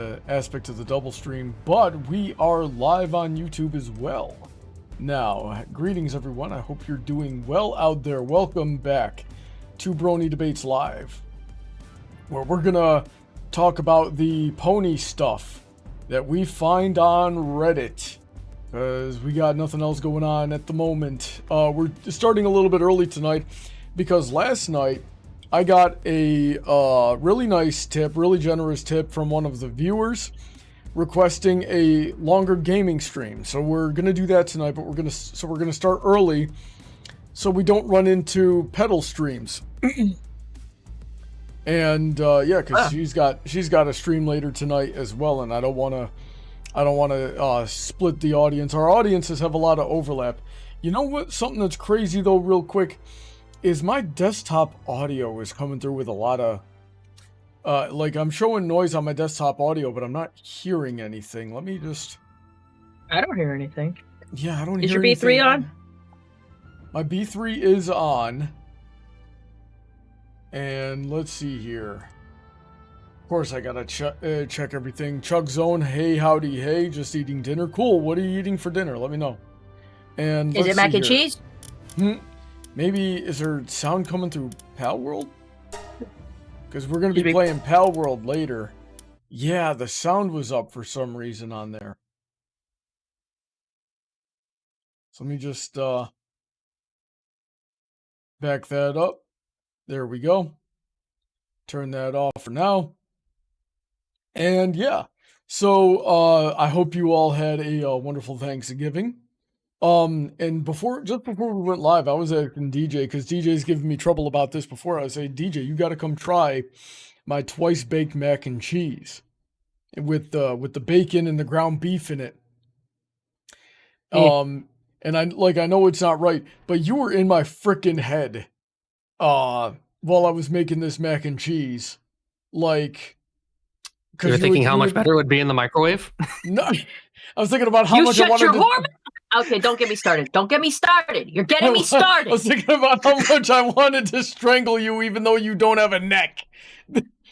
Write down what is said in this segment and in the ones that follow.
aspect of the double stream, but we are live on YouTube as well. Now, greetings everyone. I hope you're doing well out there. Welcome back to Brony Debates Live, where we're gonna talk about the pony stuff that we find on Reddit, because we got nothing else going on at the moment. We're starting a little bit early tonight because last night I got a really nice tip, really generous tip from one of the viewers requesting a longer gaming stream. So we're gonna do that tonight, but we're gonna start early so we don't run into Petals streams. And yeah, because she's got a stream later tonight as well, and I don't want to split the audience. Our audiences have a lot of overlap. You know what? Something that's crazy though, real quick, is my desktop audio is coming through with a lot of like I'm showing noise on my desktop audio, but I'm not hearing anything. Let me just. I don't hear anything. Yeah, I don't hear anything. Is your B3 on? My B3 is on. And let's see here. Of course, I gotta check everything. Chuck Zone, hey, howdy, hey, just eating dinner. Cool, what are you eating for dinner? Let me know. And is it mac and cheese? Maybe, is there sound coming through Pal World? Because we're going to be playing Pal World later. Yeah, the sound was up for some reason on there. So let me just back that up. There we go. Turn that off for now. And yeah, so I hope you all had a wonderful Thanksgiving. And just before we went live, I was asking DJ, because DJ's giving me trouble about this before. I was saying, DJ, you got to come try my twice baked mac and cheese with the bacon and the ground beef in it. Yeah. And I know it's not right, but you were in my frickin' head while I was making this mac and cheese. Like, you were thinking how much better it would be in the microwave? No, I was thinking about how much I wanted to... Okay, don't get me started. Don't get me started. You're getting me started. I was thinking about how much I wanted to strangle you even though you don't have a neck.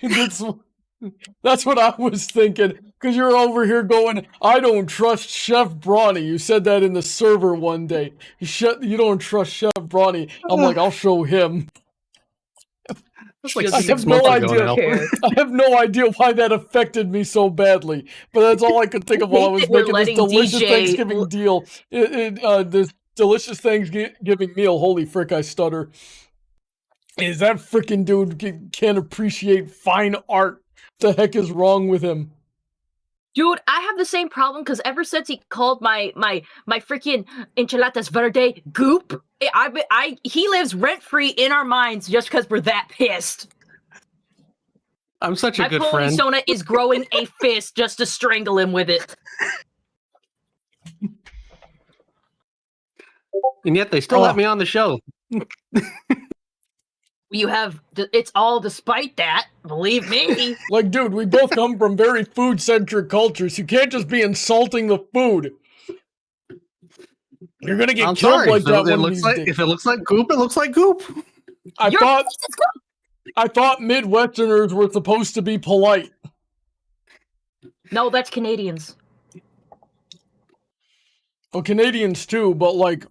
That's what I was thinking. Because you're over here going, I don't trust Chef Brony. You said that in the server one day. You don't trust Chef Brony. I'm like, I'll show him. Like I have no idea why that affected me so badly, but that's all I could think of while I was making this delicious Thanksgiving deal. This delicious Thanksgiving meal. Holy frick, I stutter. Is that frickin' dude can't appreciate fine art? What the heck is wrong with him? Dude, I have the same problem because ever since he called my freaking enchiladas verde goop, he lives rent-free in our minds just because we're that pissed. I'm such a good friend. My Polysona is growing a fist just to strangle him with it. And yet they still let me on the show. It's all despite that, believe me. Like, dude, we both come from very food-centric cultures. You can't just be insulting the food. You're gonna get killed like that one of these days. If it looks like goop, it looks like goop. I thought Midwesterners were supposed to be polite. No, that's Canadians. Well, Canadians too, but like...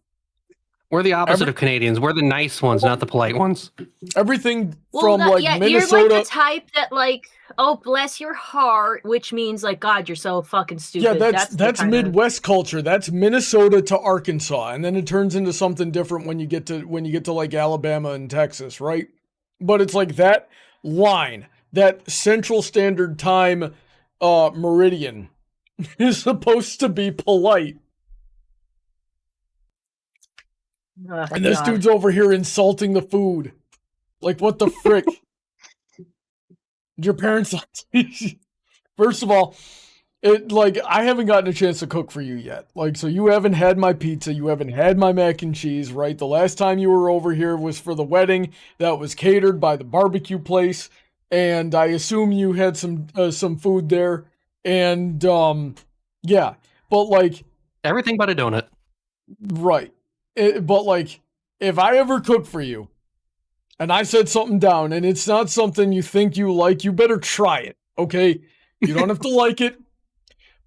We're the opposite of Canadians. We're the nice ones, not the polite ones. Everything from Minnesota. You're like the type that like, oh, bless your heart, which means like, God, you're so fucking stupid. Yeah, that's Midwest culture. That's Minnesota to Arkansas, and then it turns into something different when you get to like Alabama and Texas, right? But it's like that line, that Central Standard Time meridian is supposed to be polite. And this dude's over here insulting the food. Like, what the frick? Your parents... First of all, I haven't gotten a chance to cook for you yet. Like, so you haven't had my pizza, you haven't had my mac and cheese, right? The last time you were over here was for the wedding that was catered by the barbecue place, and I assume you had some food there. And, yeah. But, like... Everything but a donut. Right. But, like, if I ever cook for you, and I said something down, and it's not something you think you like, you better try it, okay? You don't have to like it,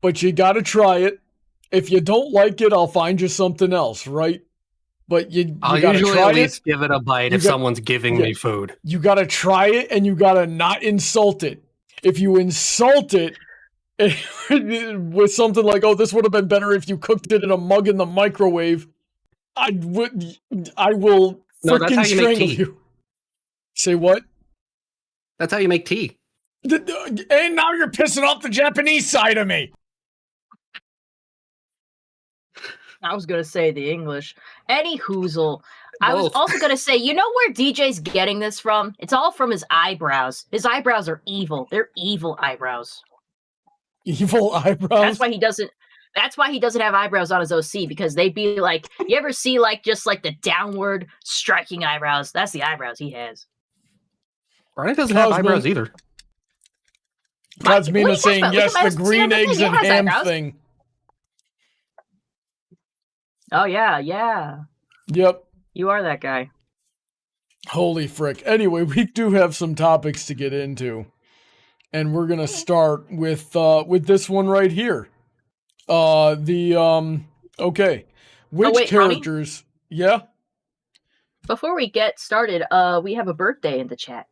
but you gotta try it. If you don't like it, I'll find you something else, right? But you I'll gotta usually try at least it. give it a bite if someone's giving me food. You gotta try it, and you gotta not insult it. If you insult it with something like, "Oh, this would have been better if you cooked it in a mug in the microwave," I will freaking strangle you. Say what? That's how you make tea. And now you're pissing off the Japanese side of me. I was gonna say the English. Any hoozle. I was also gonna say, you know where DJ's getting this from? It's all from his eyebrows. His eyebrows are evil. They're evil eyebrows. Evil eyebrows? That's why he doesn't have eyebrows on his OC, because they'd be like, you ever see like just like the downward striking eyebrows? That's the eyebrows he has. Brony doesn't have eyebrows either. Cosmina saying yes, the green eggs and ham thing. Oh yeah, yeah. Yep. You are that guy. Holy frick. Anyway, we do have some topics to get into. And we're gonna start with this one right here. Okay. Which characters? Ronnie? Yeah? Before we get started, we have a birthday in the chat.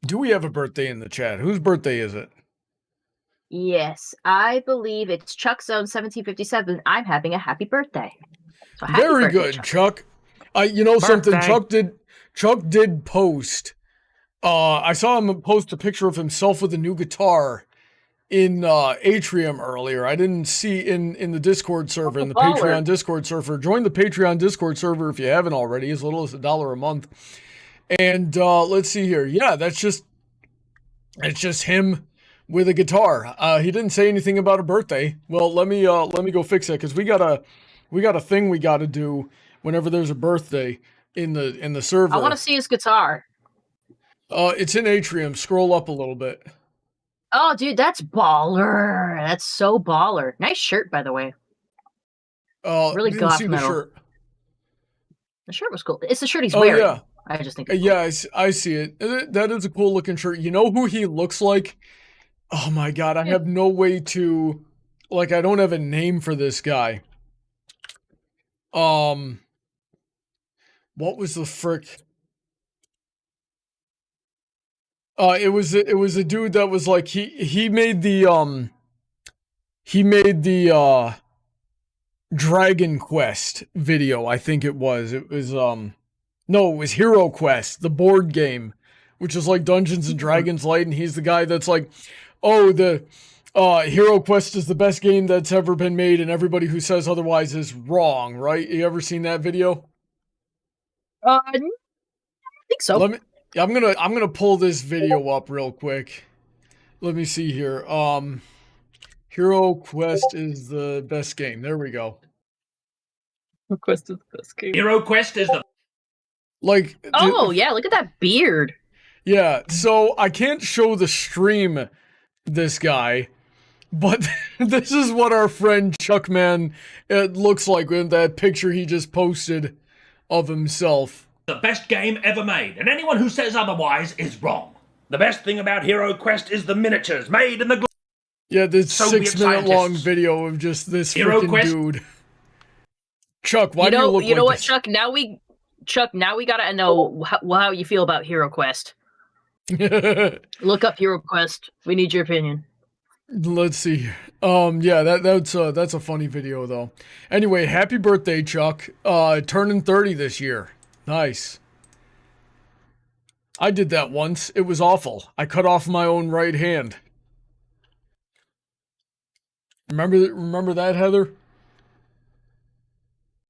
Do we have a birthday in the chat? Whose birthday is it? Yes, I believe it's Chuck Zone 1757. I'm having a happy birthday. So very birthday, good, Chuck. You know something? Chuck did post. I saw him post a picture of himself with a new guitar in Atrium earlier. I didn't see in the Discord server, in the Patreon Discord server. Join the Patreon Discord server if you haven't already, as little as $1 a month. And let's see here. Yeah, it's just him with a guitar. He didn't say anything about a birthday. Well, let me go fix that, because we got a thing we got to do whenever there's a birthday in the server. I want to see his guitar. It's in Atrium. Scroll up a little bit. Oh, dude, that's baller. That's so baller. Nice shirt, by the way. Really goth metal. The shirt. The shirt was cool. It's the shirt he's wearing. Yeah. I just think. Yeah, I see it. That is a cool looking shirt. You know who he looks like? Oh my god, I have no way to, like, I don't have a name for this guy. What was the frick? It was a dude that was like, he made the Dragon Quest video, I think it was. It was no, it was Hero Quest, the board game, which is like Dungeons and Dragons Light, and he's the guy that's like, oh, the Hero Quest is the best game that's ever been made, and everybody who says otherwise is wrong, right? You ever seen that video? I think so. I'm gonna pull this video up real quick. Let me see here. Hero Quest is the best game. There we go. Hero Quest is the best game. Hero Quest is the Oh yeah, look at that beard. Yeah, so I can't show the stream this guy, but this is what our friend Chuckman looks like in that picture he just posted of himself. The best game ever made, and anyone who says otherwise is wrong. The best thing about Hero Quest is the miniatures made in the yeah, this 6-minute long video of just this freaking dude. Chuck, why do you look like this? You know what, Chuck? Now we gotta know how you feel about Hero Quest. Look up Hero Quest. We need your opinion. Let's see. Yeah, that's a funny video though. Anyway, happy birthday, Chuck. Turning 30 this year. Nice. I did that once. It was awful. I cut off my own right hand. Remember that, Heather?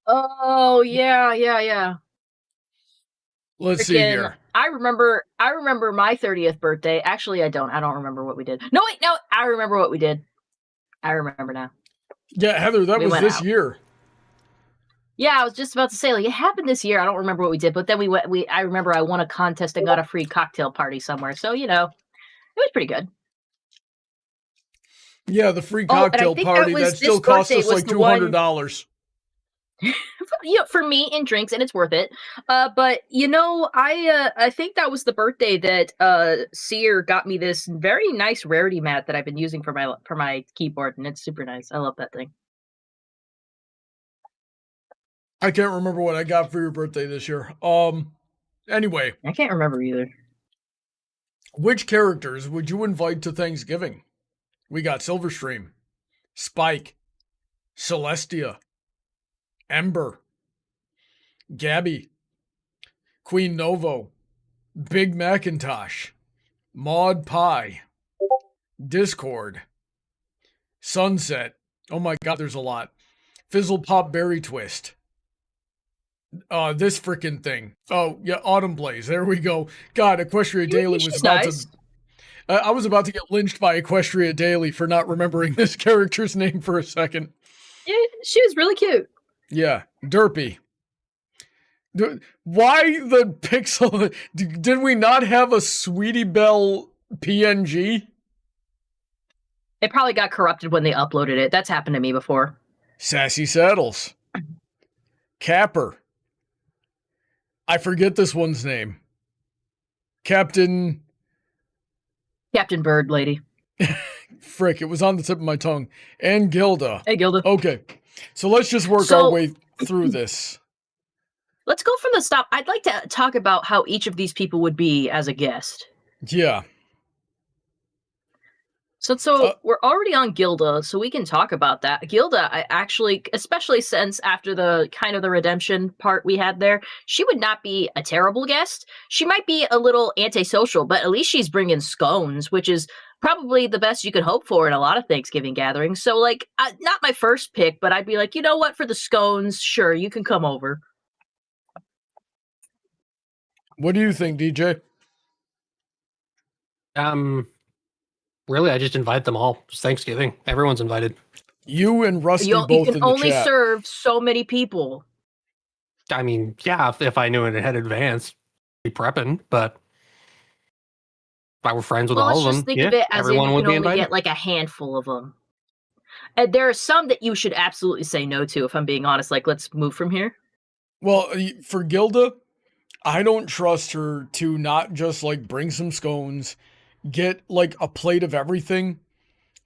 Oh, yeah. Let's see here. I remember my 30th birthday. Actually, I don't remember what we did. No, I remember what we did. I remember now. Yeah, Heather, that was this year. Yeah, I was just about to say, like, it happened this year. I don't remember what we did, but then I remember I won a contest and got a free cocktail party somewhere. So, it was pretty good. Yeah, the free cocktail party that still cost us like $200. For me in drinks, and it's worth it. But I think that was the birthday that Seer got me this very nice rarity mat that I've been using for my keyboard, and it's super nice. I love that thing. I can't remember what I got for your birthday this year. Anyway, I can't remember either. Which characters would you invite to Thanksgiving? We got Silverstream, Spike, Celestia, Ember, Gabby, Queen Novo, Big Macintosh, Maud Pie, Discord, Sunset. Oh my god, there's a lot. Fizzle Pop Berry Twist. This freaking thing. Oh, yeah, Autumn Blaze. There we go. God, Equestria Daily was about nice. to... I was about to get lynched by Equestria Daily for not remembering this character's name for a second. Yeah, she was really cute. Yeah, Derpy. Why the pixel? Did we not have a Sweetie Belle PNG? It probably got corrupted when they uploaded it. That's happened to me before. Sassy Saddles. Capper. I forget this one's name. Captain Bird Lady. Frick, it was on the tip of my tongue. And Gilda. Hey, Gilda. Okay, so let's just work our way through this. Let's go from the stop. I'd like to talk about how each of these people would be as a guest. Yeah. So we're already on Gilda, so we can talk about that. Gilda, I actually, especially since after the kind of the redemption part we had there, she would not be a terrible guest. She might be a little antisocial, but at least she's bringing scones, which is probably the best you could hope for in a lot of Thanksgiving gatherings. So, like, not my first pick, but I'd be like, you know what, for the scones, sure, you can come over. What do you think, DJ? Really, I just invite them all. It's Thanksgiving. Everyone's invited. You and Rusty both in the chat. You can only serve so many people. I mean, yeah, if I knew it ahead in advance, I'd be prepping, but if I were friends with all of them, let's just think of it as everyone if you would can be only invited. get like a handful of them. And there are some that you should absolutely say no to, if I'm being honest. Like, let's move from here. Well, for Gilda, I don't trust her to not just, like, bring some scones, get, like, a plate of everything,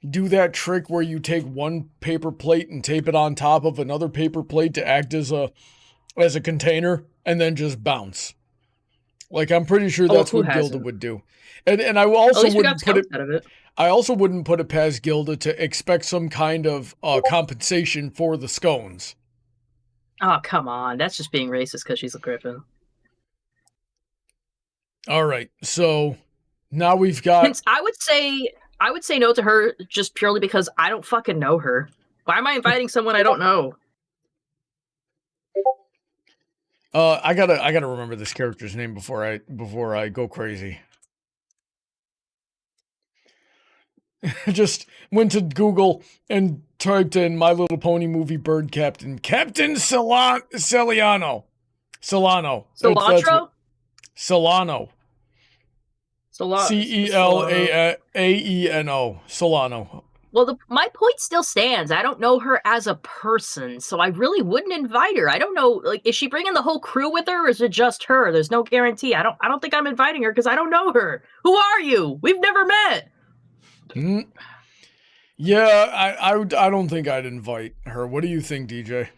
do that trick where you take one paper plate and tape it on top of another paper plate to act as a container, and then just bounce. Like, I'm pretty sure that's what Gilda would do. And I also wouldn't put it out of it. I also wouldn't put it past Gilda to expect some kind of compensation for the scones. Oh, come on. That's just being racist because she's a Gryphon. All right. So now we've got... I would say no to her just purely because I don't fucking know her. Why am I inviting someone I don't know? I gotta remember this character's name before I go crazy. Just went to Google and typed in My Little Pony movie bird captain. Captain Solano. Cilantro? Solano. Celaeno. Solano. Well, my point still stands. I don't know her as a person, so I really wouldn't invite her. I don't know, like, is she bringing the whole crew with her, or is it just her? There's no guarantee. I don't think I'm inviting her because I don't know her. Who are you? We've never met. Yeah, I don't think I'd invite her. What do you think, DJ?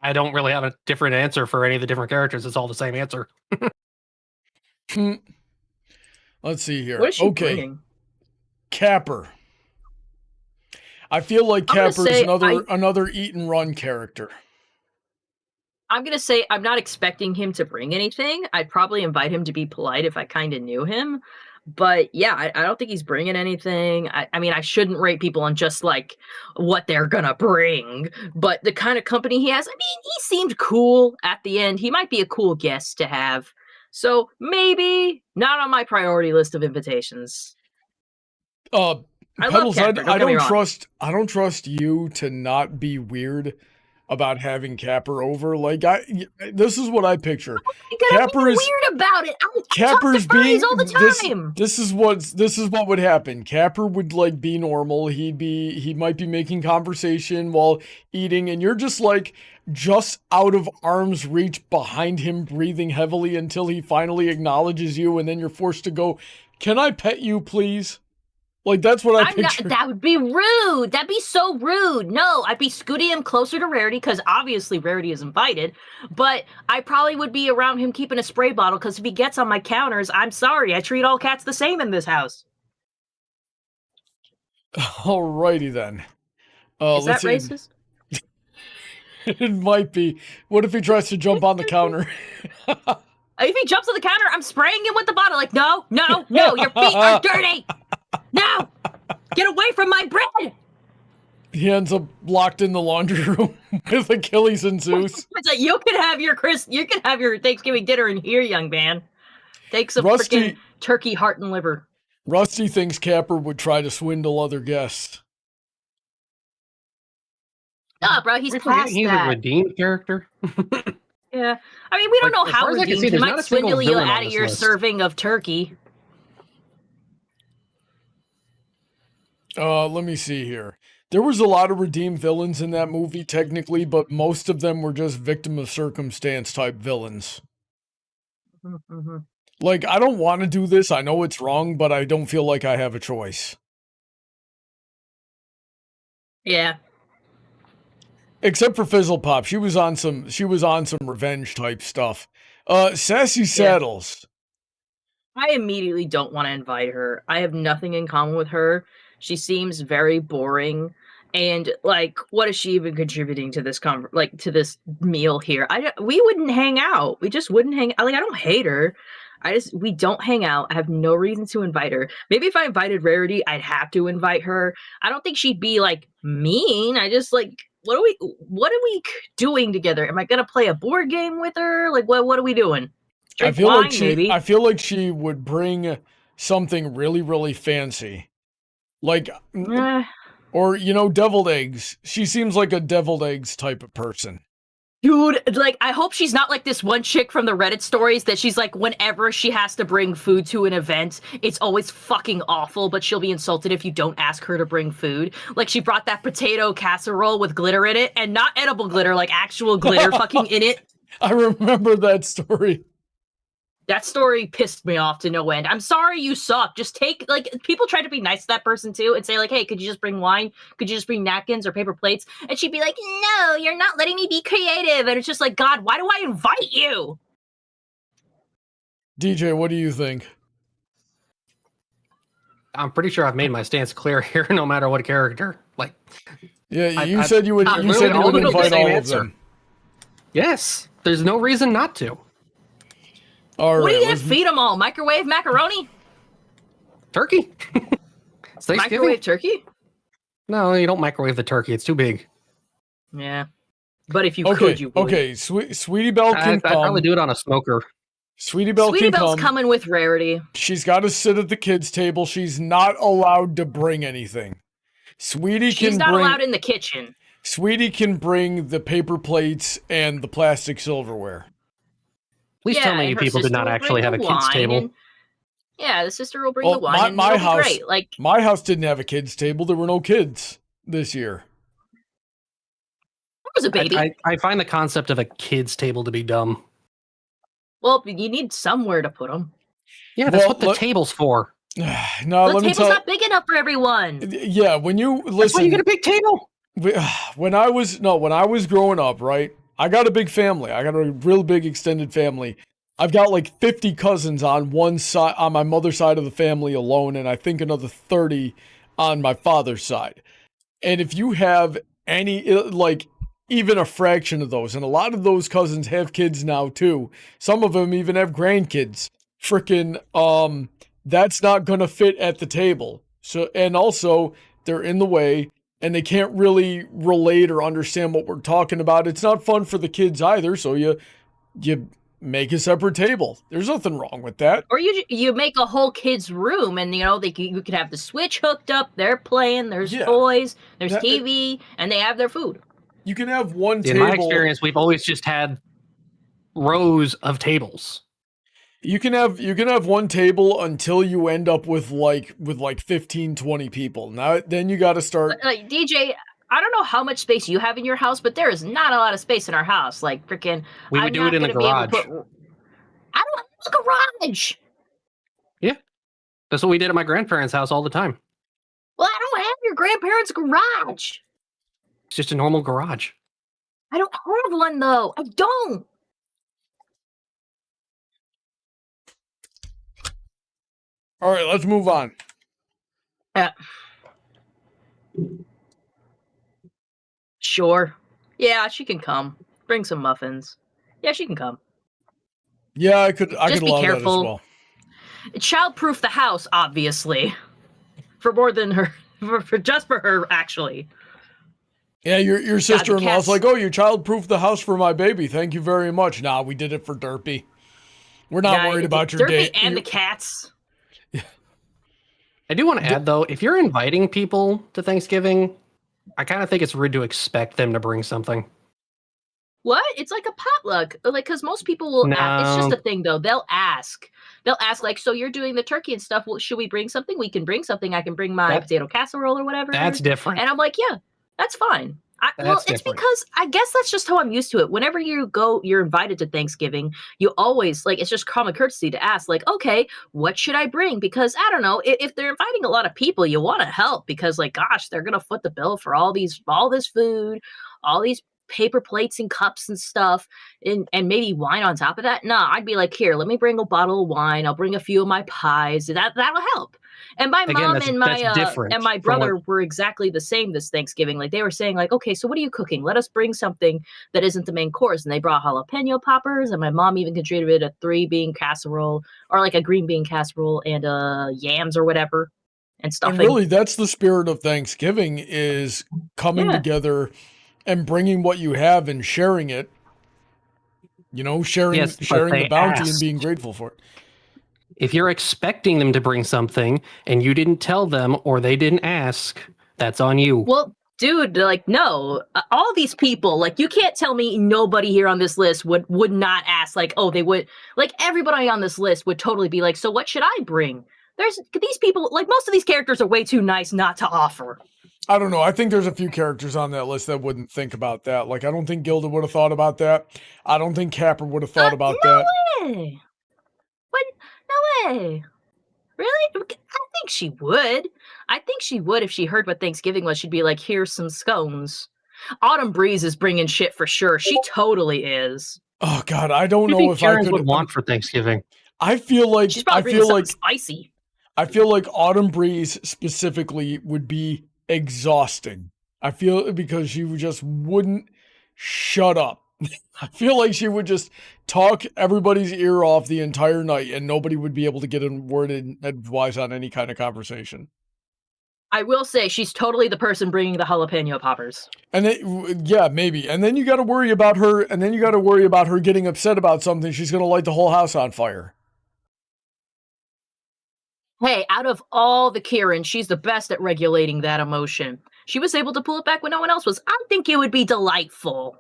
I don't really have a different answer for any of the different characters. It's all the same answer. Let's see here. What is she bringing? Capper. I feel like Capper's another eat and run character. I'm going to say I'm not expecting him to bring anything. I'd probably invite him to be polite if I kind of knew him. But yeah, I don't think he's bringing anything. I mean, I shouldn't rate people on just like what they're going to bring. But the kind of company he has, I mean, he seemed cool at the end. He might be a cool guest to have. So maybe not on my priority list of invitations. Petals, I don't trust you to not be weird about having Capper over. Like, this is what I picture. Capper is weird about it. Capper's talk to being all the time. This is what would happen. Capper would like be normal. He might be making conversation while eating, and you're just like just out of arm's reach behind him, breathing heavily until he finally acknowledges you, and then you're forced to go, "Can I pet you, please?" Like, that's what I picture. That would be rude. That'd be so rude. No, I'd be scooting him closer to Rarity because obviously Rarity is invited. But I probably would be around him keeping a spray bottle because if he gets on my counters, I'm sorry. I treat all cats the same in this house. Alrighty then. Is that racist? It might be. What if he tries to jump on the counter? If he jumps on the counter, I'm spraying him with the bottle. Like, no, your feet are dirty. No, get away from my bread. He ends up locked in the laundry room with Achilles and Zeus. It's like, you can have your Thanksgiving dinner in here, young man. Take some freaking turkey heart and liver. Rusty thinks Capper would try to swindle other guests. Nah, bro, he's past He's that. a redeemed character. Yeah, I mean, we don't know how redeemed. He might swindle you out of your serving of turkey. Let me see here. There was a lot of redeemed villains in that movie, technically, but most of them were just victim of circumstance type villains. Mm-hmm. Like, I don't want to do this. I know it's wrong, but I don't feel like I have a choice. Yeah. Except for Fizzlepop. She was on some revenge type stuff. Sassy Saddles. I immediately don't want to invite her. I have nothing in common with her. She seems very boring. And like, what is she even contributing to this to this meal here? We wouldn't hang out. We just wouldn't hang out. Like, I don't hate her. We don't hang out. I have no reason to invite her. Maybe if I invited Rarity, I'd have to invite her. I don't think she'd be like mean. I just like, what are we doing together? Am I gonna play a board game with her? Like, what are we doing? I feel like she would bring something really, really fancy. Like, or, deviled eggs. She seems like a deviled eggs type of person. Dude, like, I hope she's not like this one chick from the Reddit stories that she's like, whenever she has to bring food to an event, it's always fucking awful, but she'll be insulted if you don't ask her to bring food. Like, she brought that potato casserole with glitter in it, and not edible glitter, like actual glitter fucking in it. I remember that story. That story pissed me off to no end. I'm sorry you suck. Just people try to be nice to that person too and say like, hey, could you just bring wine? Could you just bring napkins or paper plates? And she'd be like, no, you're not letting me be creative. And it's just like, God, why do I invite you? DJ, what do you think? I'm pretty sure I've made my stance clear here, no matter what character. Like, yeah, you said you would invite all of them. Yes, there's no reason not to. All what right, are you going to feed them all? Microwave macaroni? Turkey. It's Thanksgiving. Microwave turkey? No, you don't microwave the turkey. It's too big. Yeah. But if you could, you would. Okay, Sweetie Belle can come. I'd probably do it on a smoker. Sweetie Belle's coming with Rarity. She's got to sit at the kids' table. She's not allowed to bring anything. She's not allowed in the kitchen. Sweetie can bring the paper plates and the plastic silverware. Please tell me you people did not actually have a kids' table. The sister will bring the wine. My house, great. Like, my house didn't have a kids' table. There were no kids this year. There was a baby. I find the concept of a kids' table to be dumb. Well, you need somewhere to put them. Yeah, that's what the table's for. No, the table's not big enough for everyone. Yeah, when you listen, that's why you get a big table. When I was growing up, right? I got a big family. I got a real big extended family. I've got like 50 cousins on one side, on my mother's side of the family alone, and I think another 30 on my father's side. And if you have any, like, even a fraction of those, and a lot of those cousins have kids now too. Some of them even have grandkids. Frickin', that's not gonna fit at the table. So, and also, they're in the way, and they can't really relate or understand what we're talking about. It's not fun for the kids either, so you make a separate table. There's nothing wrong with that. Or you make a whole kids' room, and you could have the Switch hooked up. They're playing. There's toys. There's TV, and they have their food. You can have one In table. my experience, we've always just had rows of tables. You can have one table until you end up with like 15, 20 people. Now then you got to start. Like DJ, I don't know how much space you have in your house, but there is not a lot of space in our house. Like freaking, We would do it in the garage. I don't have a garage. Yeah, that's what we did at my grandparents' house all the time. Well, I don't have your grandparents' garage. It's just a normal garage. I don't have one though. I don't. All right, let's move on. Sure. Yeah, she can come. Bring some muffins. Yeah, she can come. Yeah, I could Just be allow careful. that as well. Child-proof the house, obviously. For more than her, for just for her, actually. Yeah, your sister-in-law's cats- like, oh, you child-proofed the house for my baby. Thank you very much. Nah, we did it for Derpy. We're not worried about your Derpy day. and the cats. I do want to add, though, if you're inviting people to Thanksgiving, I kind of think it's rude to expect them to bring something. What? It's like a potluck. Like, because most people will ask. It's just No. a thing, though. They'll ask. They'll ask, like, so you're doing the turkey and stuff. Well, should we bring something? We can bring something. I can bring my potato casserole or whatever. That's different. And I'm like, yeah, that's fine. Well, That's it's different. because I guess that's just how I'm used to it. Whenever you're invited to Thanksgiving, you always, like, it's just common courtesy to ask, like, okay, what should I bring? Because, I don't know, if they're inviting a lot of people, you want to help because, like, gosh, they're going to foot the bill for all this food, all these paper plates and cups and stuff, and maybe wine on top of that. Nah, I'd be like, here, let me bring a bottle of wine. I'll bring a few of my pies. That'll help. And my mom and my brother were exactly the same this Thanksgiving. Like, they were saying, like, okay, so what are you cooking? Let us bring something that isn't the main course. And they brought jalapeno poppers, and my mom even contributed a 3-bean casserole, or like a green bean casserole, and yams or whatever, and stuffing. And really, that's the spirit of Thanksgiving, is coming together and bringing what you have and sharing it. You know, sharing the bounty and being grateful for it. If you're expecting them to bring something and you didn't tell them or they didn't ask, that's on you. Well, dude, like, no, all these people, like, you can't tell me nobody here on this list would not ask, like, oh, they would, like, everybody on this list would totally be like, so what should I bring? There's these people, like, most of these characters are way too nice not to offer. I don't know. I think there's a few characters on that list that wouldn't think about that. Like, I don't think Gilda would have thought about that. I don't think Capper would have thought about that. Way. What? No way. Really? I think she would. I think she would if she heard what Thanksgiving was. She'd be like, here's some scones. Autumn Breeze is bringing shit for sure. She totally is. Oh, God. I don't know if I would want for Thanksgiving. I feel like spicy. I feel like Autumn Breeze specifically would be exhausting. I feel because she just wouldn't shut up. I feel like she would just talk everybody's ear off the entire night and nobody would be able to get a word in edgewise on any kind of conversation. I will say she's totally the person bringing the jalapeno poppers. And then, yeah, maybe. And then you got to worry about her. And then you got to worry about her getting upset about something. She's going to light the whole house on fire. Hey, out of all the Kieran, she's the best at regulating that emotion. She was able to pull it back when no one else was. I think it would be delightful.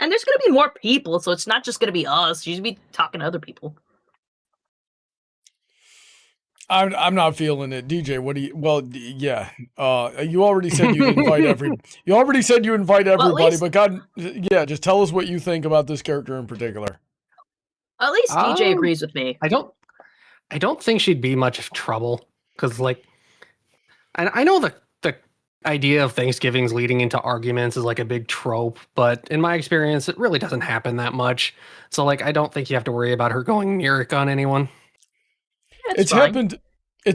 And there's going to be more people, so it's not just going to be us. She's going to be talking to other people. I'm not feeling it, DJ. What do you? Well, yeah. You already said you invite You already said you invite everybody, but God, yeah. Just tell us what you think about this character in particular. At least DJ agrees with me. I don't think she'd be much of trouble because, like, I know the idea of Thanksgivings leading into arguments is like a big trope, but in my experience, it really doesn't happen that much. So, like, I don't think you have to worry about her going Neric on anyone. It's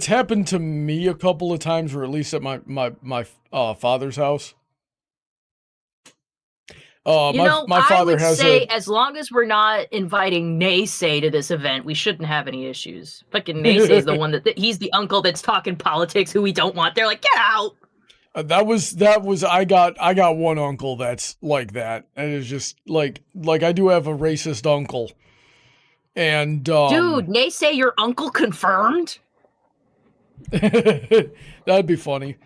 happened to me a couple of times, or at least at my father's house. My father has say as long as we're not inviting Naysay to this event, we shouldn't have any issues. Fucking Naysay is the one he's the uncle that's talking politics who we don't want. They're like, get out. That was I got one uncle that's like that, and it's just like I do have a racist uncle, and dude, Naysay, your uncle confirmed. That'd be funny.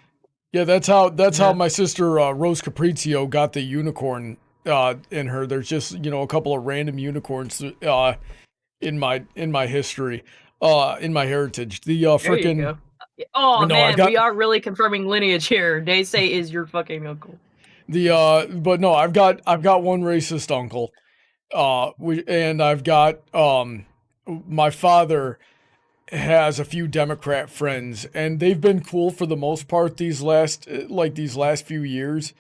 Yeah, that's how my sister Rose Caprizio got the unicorn in her. There's just a couple of random unicorns in my history, in my heritage. The There you freaking go. Oh No, man, we are really confirming lineage here. They say is your fucking uncle. but no, I've got one racist uncle, and I've got my father has a few Democrat friends, and they've been cool for the most part these last few years,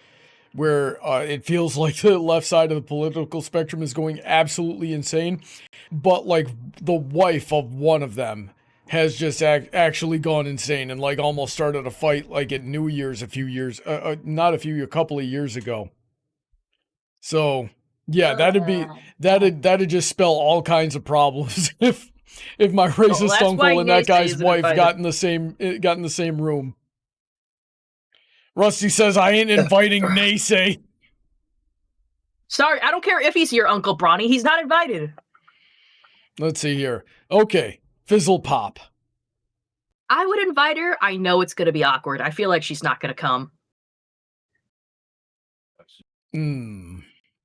where it feels like the left side of the political spectrum is going absolutely insane. But like the wife of one of them has just actually gone insane and like almost started a fight like at New Year's a couple of years ago. So yeah, that'd just spell all kinds of problems if my racist uncle and that guy's wife got in the same room. Rusty says I ain't inviting Naysay. Sorry, I don't care if he's your Uncle Brony. He's not invited. Let's see here. Okay, Fizzle Pop. I would invite her. I know it's going to be awkward. I feel like she's not going to come.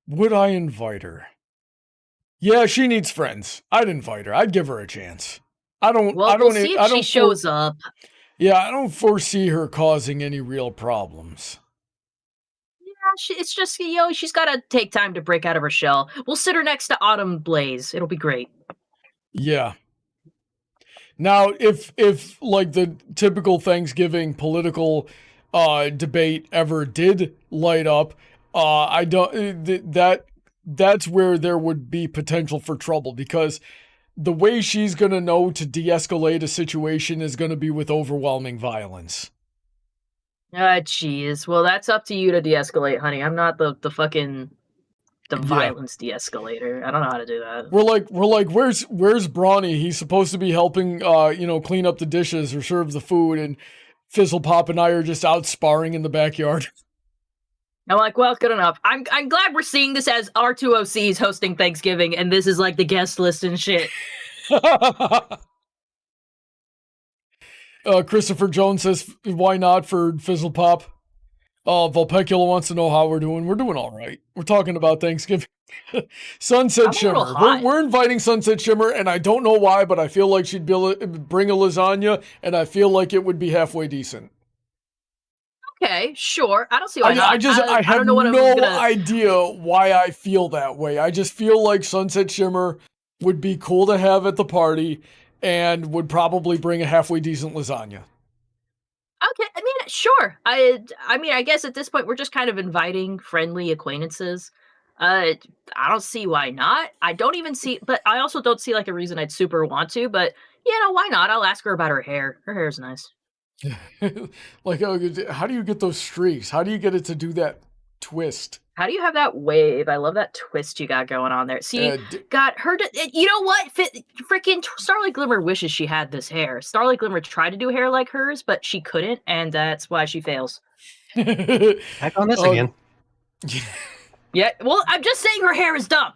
Would I invite her? Yeah, she needs friends. I'd invite her. I'd give her a chance. We'll see if she shows up. Yeah, I don't foresee her causing any real problems. Yeah, it's just, she's got to take time to break out of her shell. We'll sit her next to Autumn Blaze. It'll be great. Yeah. Now, if like the typical Thanksgiving political debate ever did light up, that's where there would be potential for trouble, because the way she's going to know to de-escalate a situation is going to be with overwhelming violence. Jeez. Well, that's up to you to de-escalate, honey. I'm not the violence de-escalator. I don't know how to do that. We're like, where's Brony? He's supposed to be helping, clean up the dishes or serve the food, and Fizzle Pop and I are just out sparring in the backyard. I'm like, well, good enough. I'm glad we're seeing this as R2OC's hosting Thanksgiving, and this is like the guest list and shit. Christopher Jones says, why not for Fizzle Pop? Vulpecula wants to know how we're doing. We're doing all right. We're talking about Thanksgiving. Sunset Shimmer. We're inviting Sunset Shimmer, and I don't know why, but I feel like she'd bring a lasagna, and I feel like it would be halfway decent. Okay, sure. I don't see why not. I have no idea why I feel that way. I just feel like Sunset Shimmer would be cool to have at the party and would probably bring a halfway decent lasagna. Okay, I mean, sure. I guess at this point we're just kind of inviting friendly acquaintances. I don't see why not. I don't even see, but I also don't see like a reason I'd super want to, but why not? I'll ask her about her hair. Her hair's nice. Like, how do you get those streaks? How do you get it to do that twist? How do you have that wave? I love that twist you got going on there. See, got her to, you know what? Freaking Starlight Glimmer wishes she had this hair. Starlight Glimmer tried to do hair like hers, but she couldn't, and that's why she fails. Back on this again. Yeah, well, I'm just saying her hair is dumb.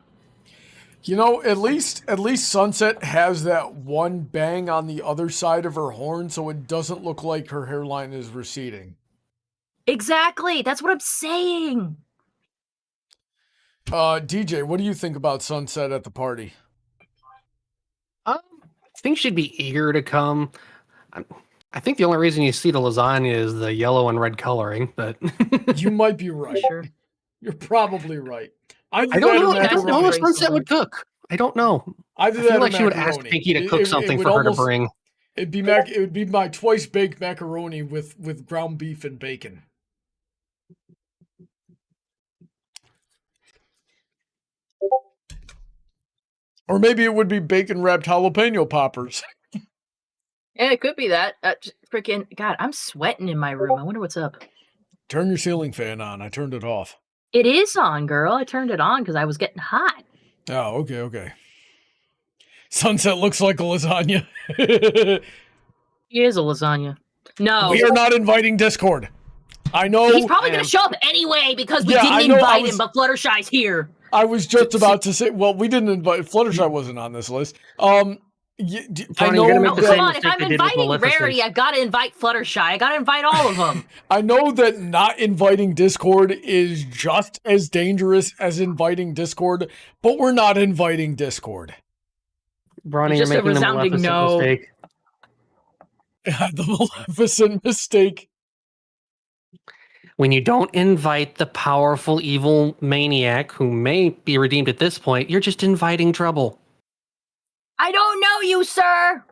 At least Sunset has that one bang on the other side of her horn, so it doesn't look like her hairline is receding. Exactly. That's what I'm saying. DJ, what do you think about Sunset at the party? I think she'd be eager to come. I think the only reason you see the lasagna is the yellow and red coloring, but you might be right. Sure. You're probably right. I don't know. I don't know if Sunset would cook. I don't know. I feel like she would ask Pinky to cook something for her to bring. It would be my twice baked macaroni with ground beef and bacon. Or maybe it would be bacon wrapped jalapeno poppers. Yeah, it could be that. Freaking God, I'm sweating in my room. I wonder what's up. Turn your ceiling fan on. I turned it off. It is on, girl. I turned it on because I was getting hot. Oh, okay. Sunset looks like a lasagna. He is a lasagna. No. We are not inviting Discord. I know. He's probably going to show up anyway because we didn't invite him, but Fluttershy's here. I was just about to say, well, we didn't invite, Fluttershy wasn't on this list. I Brony, know you're gonna No, make the that, same come on. If mistake I'm they did with inviting Maleficent. Rarity, I've got to invite Fluttershy. I got to invite all of them. I know that not inviting Discord is just as dangerous as inviting Discord, but we're not inviting Discord. Brony, you're Just a making the resounding Maleficent no. mistake. The Maleficent mistake. When you don't invite the powerful evil maniac who may be redeemed at this point, you're just inviting trouble. I don't know you, sir.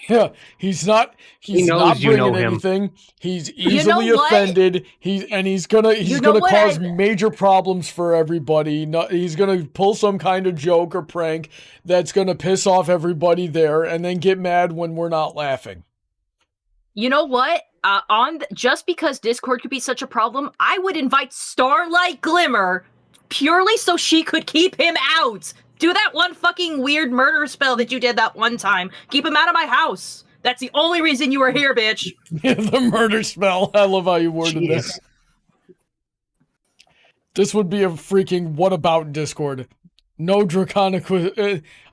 Yeah, he's not knows you know bringing him. anything. He's You know easily what? offended. He's gonna You know what? cause major problems for everybody. He's gonna pull some kind of joke or prank that's gonna piss off everybody there, and then get mad when we're not laughing. You know what? Just because Discord could be such a problem, I would invite Starlight Glimmer purely so she could keep him out. Do that one fucking weird murder spell that you did that one time. Keep him out of my house. That's the only reason you were here, bitch. The murder spell. I love how you worded this. This would be a freaking what about Discord? No draconic.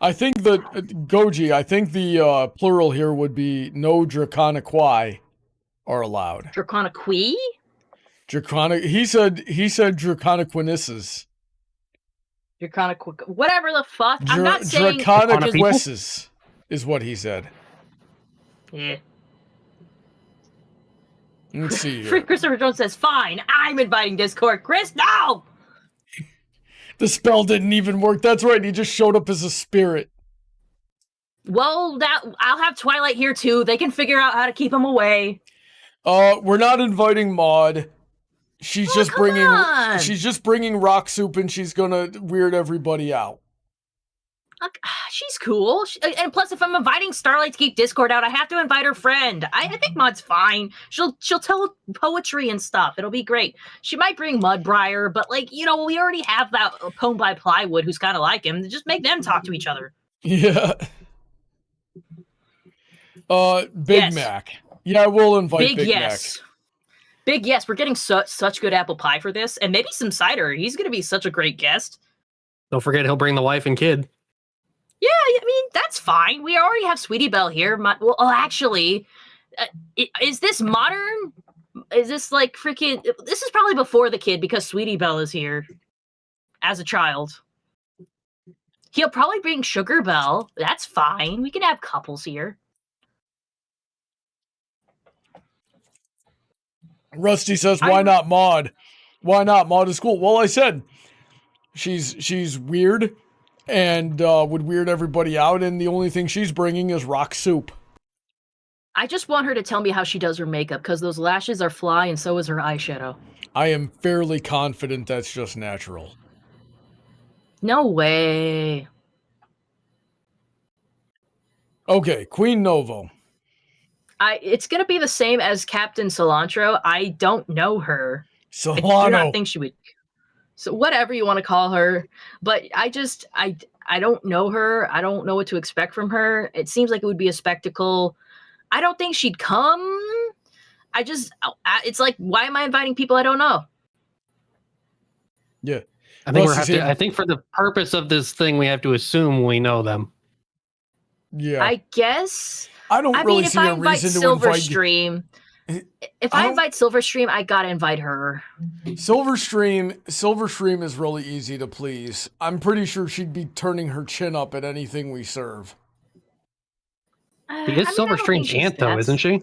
I think the Goji. I think the plural here would be no draconiqui are allowed. Draconiqui? Draconic. He said draconiquinesses. Whatever the fuck. I'm not saying Draconiquesses is what he said. Yeah. Let's see here. Christopher Jones says, "Fine, I'm inviting Discord." Chris, no. The spell didn't even work. That's right. He just showed up as a spirit. Well, I'll have Twilight here too. They can figure out how to keep him away. We're not inviting Maud. She's just bringing. On. She's just bringing rock soup, and she's gonna weird everybody out. She's cool. And plus, if I'm inviting Starlight to keep Discord out, I have to invite her friend. I think Maud's fine. She'll tell poetry and stuff. It'll be great. She might bring Mudbriar, but we already have that poem by Plywood who's kind of like him. Just make them talk to each other. Yeah. Big Mac. Yeah, we'll invite Big Mac. Big yes. We're getting such good apple pie for this, and maybe some cider. He's going to be such a great guest. Don't forget he'll bring the wife and kid. Yeah, I mean, that's fine. We already have Sweetie Belle here. Actually, is this modern? Is this like freaking... This is probably before the kid because Sweetie Belle is here as a child. He'll probably bring Sugar Belle. That's fine. We can have couples here. Rusty says, why not Maud? Why not? Maud is cool. Well, I said she's weird and would weird everybody out, and the only thing she's bringing is rock soup. I just want her to tell me how she does her makeup, because those lashes are fly and so is her eyeshadow. I am fairly confident that's just natural. No way. Okay, Queen Novo. It's going to be the same as Captain Cilantro. I don't know her. Solano. I do not think she would. So whatever you want to call her. But I don't know her. I don't know what to expect from her. It seems like it would be a spectacle. I don't think she'd come. It's like, why am I inviting people I don't know? Yeah. I think for the purpose of this thing, we have to assume we know them. Yeah. I guess. I don't really see a reason to invite Silverstream. If I invite Silverstream, I gotta invite her. Silverstream is really easy to please. I'm pretty sure she'd be turning her chin up at anything we serve. She is Silverstream's aunt, though, isn't she?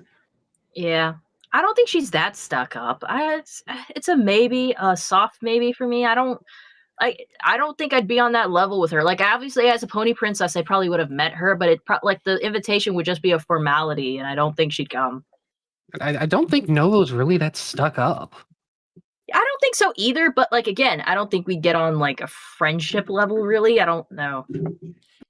Yeah. I don't think she's that stuck up. It's a maybe, a soft maybe for me. I don't think I'd be on that level with her. Like, obviously, as a pony princess, I probably would have met her, but the invitation would just be a formality, and I don't think she'd come. I don't think Novo's really that stuck up. I don't think so either, but again, I don't think we'd get on a friendship level, really. I don't know.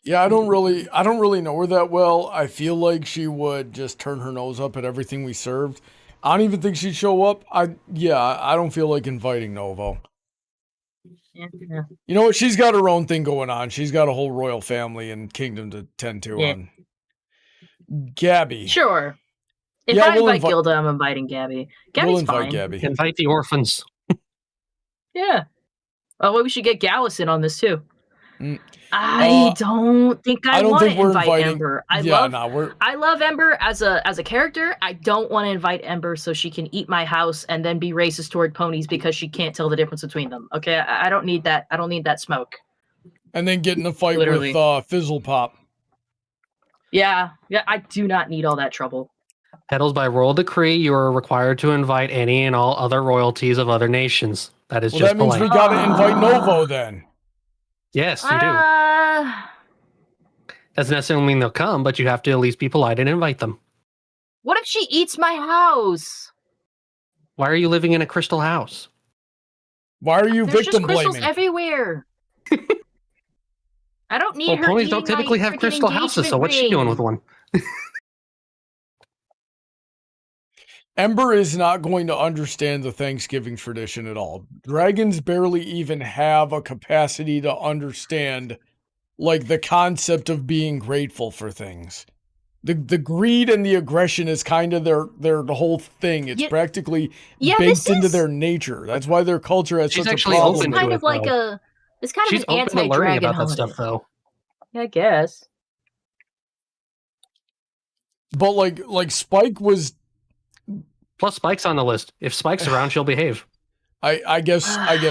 Yeah, I don't really know her that well. I feel like she would just turn her nose up at everything we served. I don't even think she'd show up. I don't feel like inviting Novo. Yeah. You know what? She's got her own thing going on. She's got a whole royal family and kingdom to tend to. On Gabby. Sure. If I invite Gilda, I'm inviting Gabby. Gabby's fine. Gabby. Invite the orphans. Yeah. Oh, well, we should get Gallison on this too. I don't think I want to invite inviting Ember. I love Ember as a character. I don't want to invite Ember so she can eat my house and then be racist toward ponies because she can't tell the difference between them. Okay, I don't need that. I don't need that smoke. And then get in a fight with Fizzlepop. Yeah, I do not need all that trouble. Petals, by royal decree, you are required to invite any and all other royalties of other nations. That is just that means polite. we gotta invite Novo then. Yes, you do. Doesn't necessarily mean they'll come, but you have to at least be polite and invite them. What if she eats my house? Why are you living in a crystal house? Why are you There's victim just crystals blaming? everywhere. I don't need her. Ponies don't typically have crystal houses, so what's she doing with one? Ember is not going to understand the Thanksgiving tradition at all. Dragons barely even have a capacity to understand, like, the concept of being grateful for things. The greed and the aggression is kind of their whole thing. It's practically baked into their nature. That's why their culture has such a problem. It's kind of like it's kind of an anti-dragon about that stuff, though. Yeah, I guess. But like Spike was. Plus, Spike's on the list. If Spike's around, she'll behave. I guess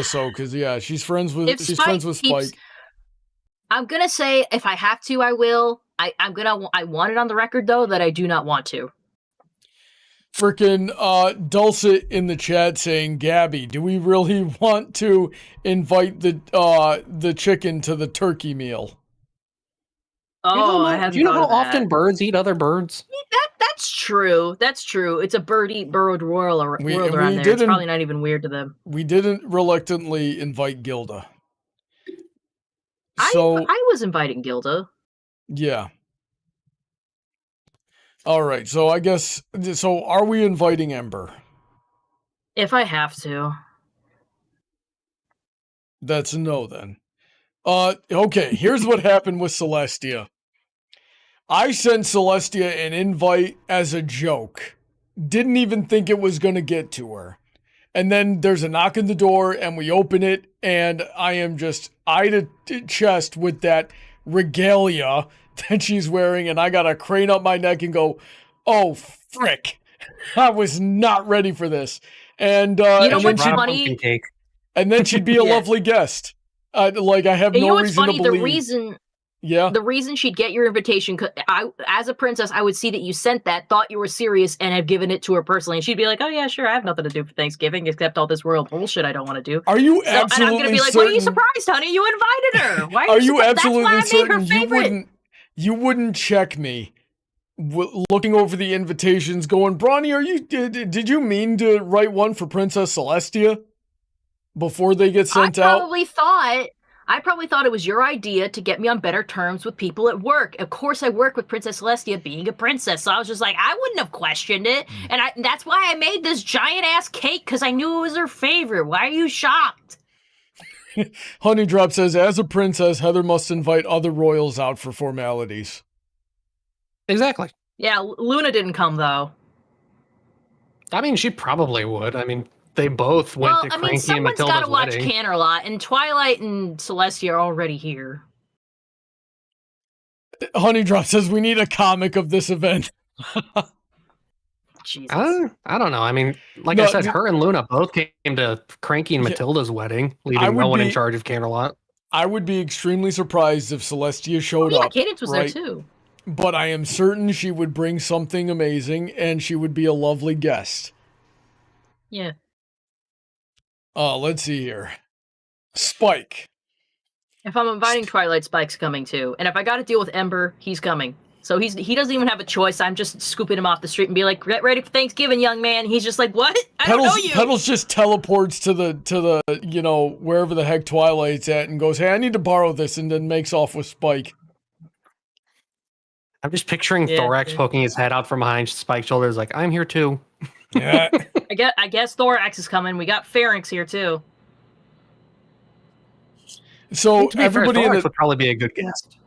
so, because she's friends with Spike. I'm gonna say if I have to, I will. I want it on the record though that I do not want to. Frickin' Dulcet in the chat saying, Gabby, do we really want to invite the chicken to the turkey meal? Oh, do you know how often birds eat other birds? That's true. That's true. It's a bird world around there. It's probably not even weird to them. We didn't reluctantly invite Gilda. I was inviting Gilda. Yeah. All right. So I guess are we inviting Ember? If I have to. That's a no then. Okay, here's what happened with Celestia. I sent Celestia an invite as a joke. Didn't even think it was going to get to her. And then there's a knock on the door and we open it and I am just eye to chest with that regalia that she's wearing and I got to crane up my neck and go, oh, frick. I was not ready for this. And you know what's funny? And then she'd be a lovely guest. I have no reason to believe. The reason she'd get your invitation, as a princess, I would see that you sent that, thought you were serious, and have given it to her personally. And she'd be like, oh, yeah, sure, I have nothing to do for Thanksgiving except all this royal bullshit I don't want to do. Are you absolutely And I'm going to be like, what are you surprised, honey? You invited her. Why are you absolutely that's why I made her favorite. You wouldn't check me looking over the invitations going, Brony, did you mean to write one for Princess Celestia before they get sent out? I probably thought it was your idea to get me on better terms with people at work. Of course, I work with Princess Celestia being a princess, so I was just like, I wouldn't have questioned it. And that's why I made this giant-ass cake, because I knew it was her favorite. Why are you shocked? Honeydrop says, as a princess, Heather must invite other royals out for formalities. Exactly. Yeah, Luna didn't come, though. I mean, she probably would. I mean, they both went to Cranky and Matilda's wedding. Someone's got to watch Canterlot, and Twilight and Celestia are already here. Honeydrop says we need a comic of this event. Jesus. I don't know. I mean, I said, her and Luna both came to Cranky and Matilda's wedding, leaving no one in charge of Canterlot. I would be extremely surprised if Celestia showed up. Cadence was there too. But I am certain she would bring something amazing, and she would be a lovely guest. Yeah. Let's see here. Spike. If I'm inviting Twilight, Spike's coming too. And if I got to deal with Ember, he's coming. So he doesn't even have a choice. I'm just scooping him off the street and be like, get ready for Thanksgiving, young man. He's just like, what? I don't know you. Petals just teleports to the wherever the heck Twilight's at and goes, hey, I need to borrow this, and then makes off with Spike. I'm just picturing Thorax poking his head out from behind Spike's shoulders like, I'm here too. Yeah. I guess Thorax is coming. We got Pharynx here too. So everybody Thorax would probably be a good guest.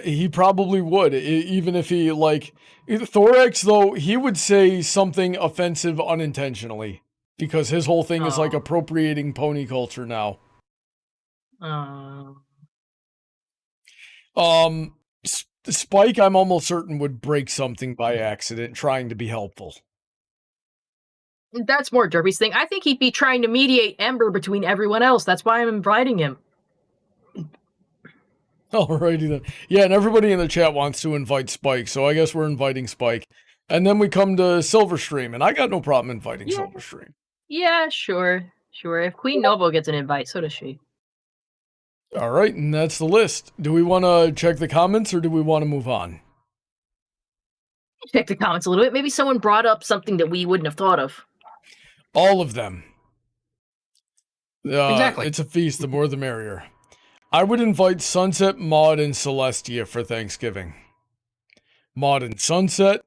He probably would, even if he Thorax though, he would say something offensive unintentionally because his whole thing is like appropriating pony culture now. Spike, I'm almost certain, would break something by accident trying to be helpful. That's more Derby's thing. I think he'd be trying to mediate Ember between everyone else. That's why I'm inviting him. Alrighty then. Yeah, and everybody in the chat wants to invite Spike, so I guess we're inviting Spike. And then we come to Silverstream, and I got no problem inviting Silverstream. Yeah, sure. If Queen Noble gets an invite, so does she. Alright, and that's the list. Do we want to check the comments, or do we want to move on? Check the comments a little bit. Maybe someone brought up something that we wouldn't have thought of. All of them. Exactly. It's a feast, the more the merrier. I would invite Sunset, Maud, and Celestia for Thanksgiving. Maud and Sunset.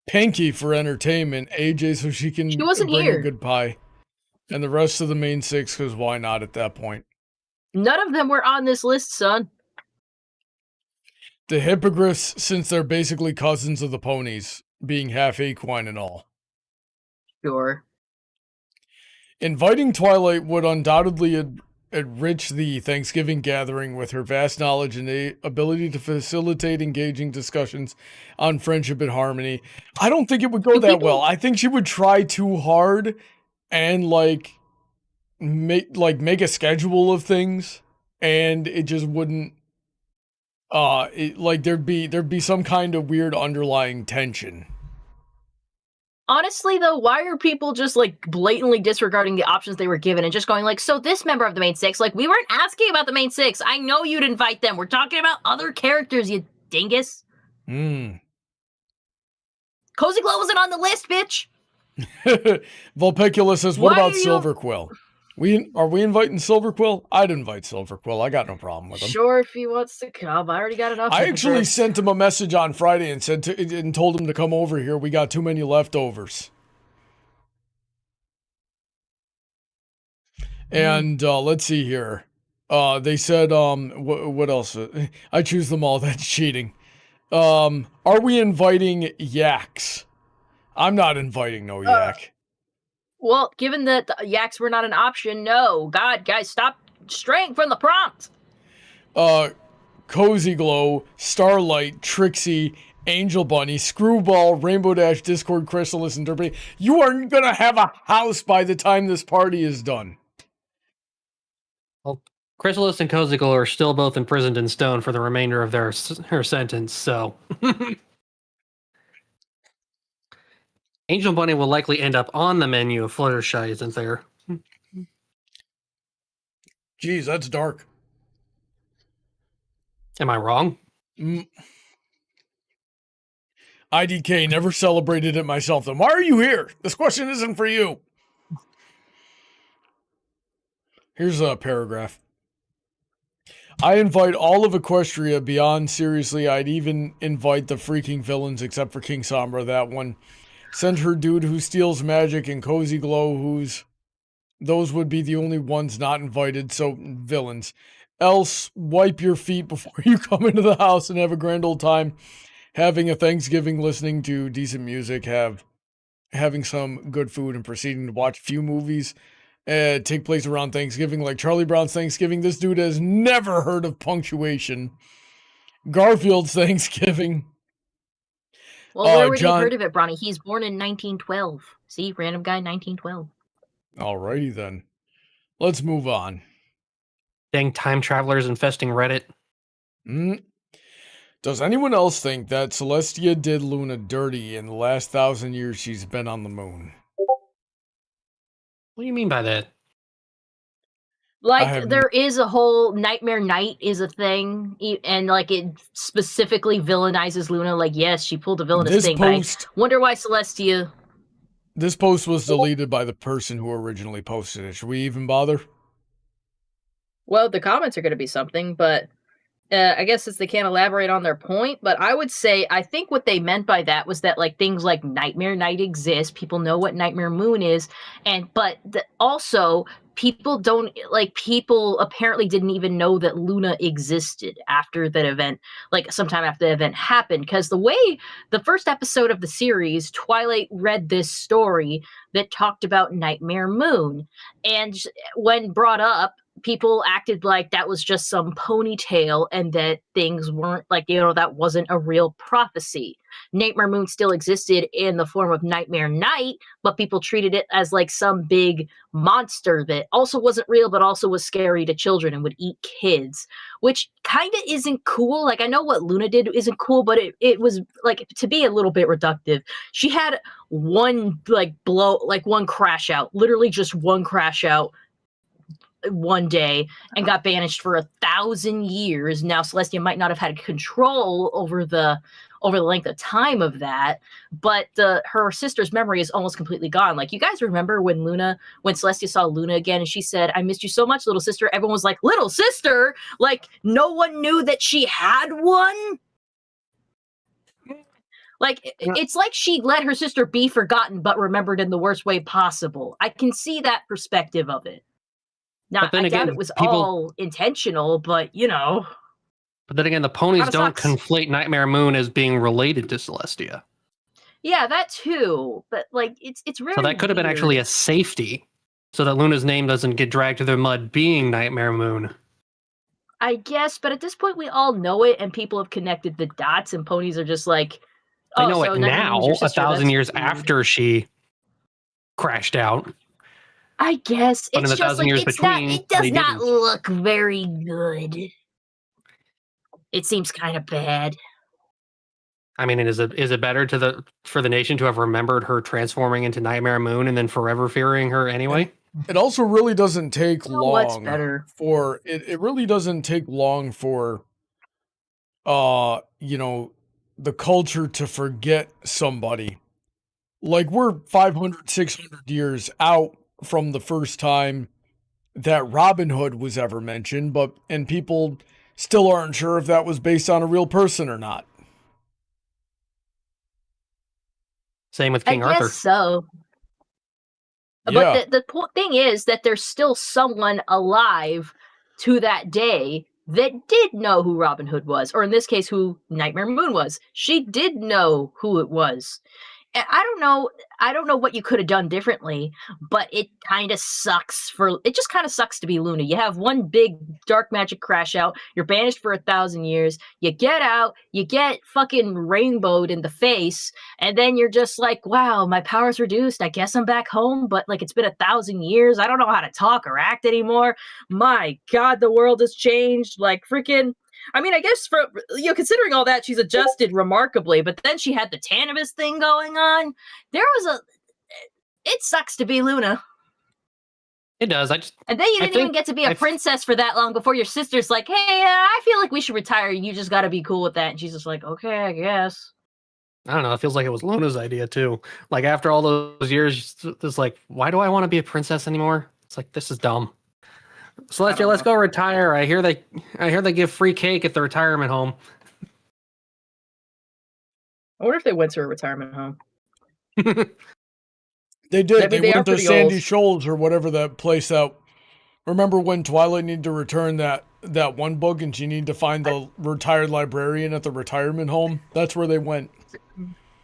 Pinky for entertainment. AJ so she can wasn't bring here. a good pie. And the rest of the main 6, because why not at that point? None of them were on this list, son. The hippogriffs, since they're basically cousins of the ponies, being half equine and all. Sure. Inviting Twilight would undoubtedly enrich the Thanksgiving gathering with her vast knowledge and ability to facilitate engaging discussions on friendship and harmony. I don't think it would go that well. I think she would try too hard and make a schedule of things, and it just wouldn't. There'd be some kind of weird underlying tension. Honestly, though, why are people just, blatantly disregarding the options they were given and just going, so this member of the main 6, we weren't asking about the main 6. I know you'd invite them. We're talking about other characters, you dingus. Hmm. Cozy Glow wasn't on the list, bitch. Vulpecula says, what about Silverquill? Are we inviting Silverquill? I'd invite Silverquill. I got no problem with him. Sure, if he wants to come. I already got enough. I actually sent him a message on Friday and told him to come over here. We got too many leftovers. And let's see here. They said, what else? I choose them all. That's cheating. Are we inviting yaks? I'm not inviting no yak. Well, given that the yaks were not an option, no. God, guys, stop straying from the prompt. Cozy Glow, Starlight, Trixie, Angel Bunny, Screwball, Rainbow Dash, Discord, Chrysalis, and Derby. You are gonna have a house by the time this party is done. Well, Chrysalis and Cozy Glow are still both imprisoned in stone for the remainder of her sentence, so... Angel Bunny will likely end up on the menu if Fluttershy isn't there. Jeez, that's dark. Am I wrong? IDK, never celebrated it myself. Then why are you here? This question isn't for you. Here's a paragraph. I invite all of Equestria beyond seriously. I'd even invite the freaking villains except for King Sombra, that one. Send her dude who steals magic and Cozy Glow those would be the only ones not invited, so villains. Else, wipe your feet before you come into the house and have a grand old time having a Thanksgiving, listening to decent music, having some good food, and proceeding to watch a few movies take place around Thanksgiving, like Charlie Brown's Thanksgiving. This dude has never heard of punctuation. Garfield's Thanksgiving. Well, where would he have heard of it, Brony? He's born in 1912. See, random guy, 1912. Alrighty then. Let's move on. Dang time travelers infesting Reddit. Does anyone else think that Celestia did Luna dirty in the last 1,000 years she's been on the moon? What do you mean by that? There is a whole Nightmare Night is a thing, and it specifically villainizes Luna. Yes, she pulled a villainous thing. I wonder why Celestia. This post was deleted by the person who originally posted it. Should we even bother? Well, the comments are going to be something, but I guess since they can't elaborate on their point, but I would say, I think what they meant by that was that things like Nightmare Night exist. People know what Nightmare Moon is. But also people people apparently didn't even know that Luna existed after that event, sometime after the event happened. Because the way the first episode of the series, Twilight read this story that talked about Nightmare Moon. And when brought up, people acted like that was just some ponytail and that things weren't like, that wasn't a real prophecy. Nightmare Moon still existed in the form of Nightmare Night, but people treated it as like some big monster that also wasn't real, but also was scary to children and would eat kids, which kind of isn't cool. Like, I know what Luna did isn't cool, but it was like, to be a little bit reductive, she had one one crash out, literally just one crash out one day and got banished for 1,000 years. Now Celestia might not have had control over the length of time of that, but her sister's memory is almost completely gone. Like, you guys remember when Celestia saw Luna again and she said, "I missed you so much, little sister." Everyone was like, "Little sister?" Like, no one knew that she had one. Like, it's like she let her sister be forgotten but remembered in the worst way possible. I can see that perspective of it. Now, I doubt it was all intentional, but, But then again, the ponies don't conflate Nightmare Moon as being related to Celestia. Yeah, that too. But, like, it's really So that could have been actually a safety, so that Luna's name doesn't get dragged through the mud being Nightmare Moon. I guess, but at this point we all know it, and people have connected the dots, and ponies are just like... I know it now, 1,000 years after she crashed out. I guess. But it's in the just 1,000 years between, it does not look very good. It seems kind of bad. I mean, is it better for the nation to have remembered her transforming into Nightmare Moon and then forever fearing her anyway? It also really doesn't take long what's better? for it really doesn't take long for the culture to forget somebody. Like, we're 500, 600 years out from the first time that Robin Hood was ever mentioned, and people still aren't sure if that was based on a real person or not. Same with King Arthur. I guess so. Yeah. But the thing is that there's still someone alive to that day that did know who Robin Hood was, or in this case, who Nightmare Moon was. She did know who it was. And I don't know what you could have done differently, but it just kind of sucks to be Luna. You have one big dark magic crash out, you're banished for 1,000 years, you get out, you get fucking rainbowed in the face, and then you're just like, wow, my power's reduced, I guess I'm back home, but like, it's been 1,000 years, I don't know how to talk or act anymore. My God, the world has changed, like freaking... I mean, I guess considering all that, she's adjusted remarkably, but then she had the Tanibus thing going on. It sucks to be Luna. It does. And then you didn't even get to be a princess for that long before your sister's like, hey, I feel like we should retire. You just got to be cool with that. And she's just like, okay, I guess. I don't know. It feels like it was Luna's idea too. Like, after all those years, it's like, why do I want to be a princess anymore? It's like, this is dumb. Celestia, let's go retire. I hear they give free cake at the retirement home. I wonder if they went to a retirement home. They did. They went to Sandy Shoals or whatever that place out. Remember when Twilight needed to return that one book and she needed to find the retired librarian at the retirement home? That's where they went.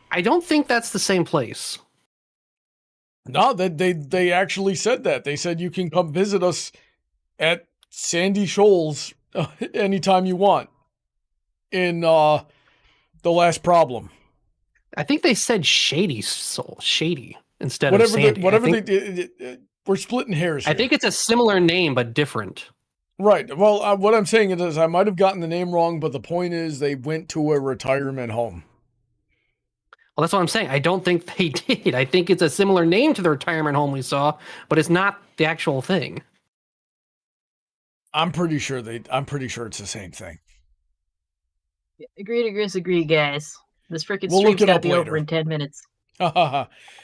I don't think that's the same place. No, they actually said that. They said you can come visit us at Sandy Shoals anytime you want in The Last Problem. I think they said Shady instead of Sandy. We're splitting hairs here. I think it's a similar name, but different. Right. Well, what I'm saying is I might have gotten the name wrong, but the point is they went to a retirement home. Well, that's what I'm saying. I don't think they did. I think it's a similar name to the retirement home we saw, but it's not the actual thing. I'm pretty sure it's the same thing. Agree to disagree, guys. This freaking stream's got to be over in 10 minutes.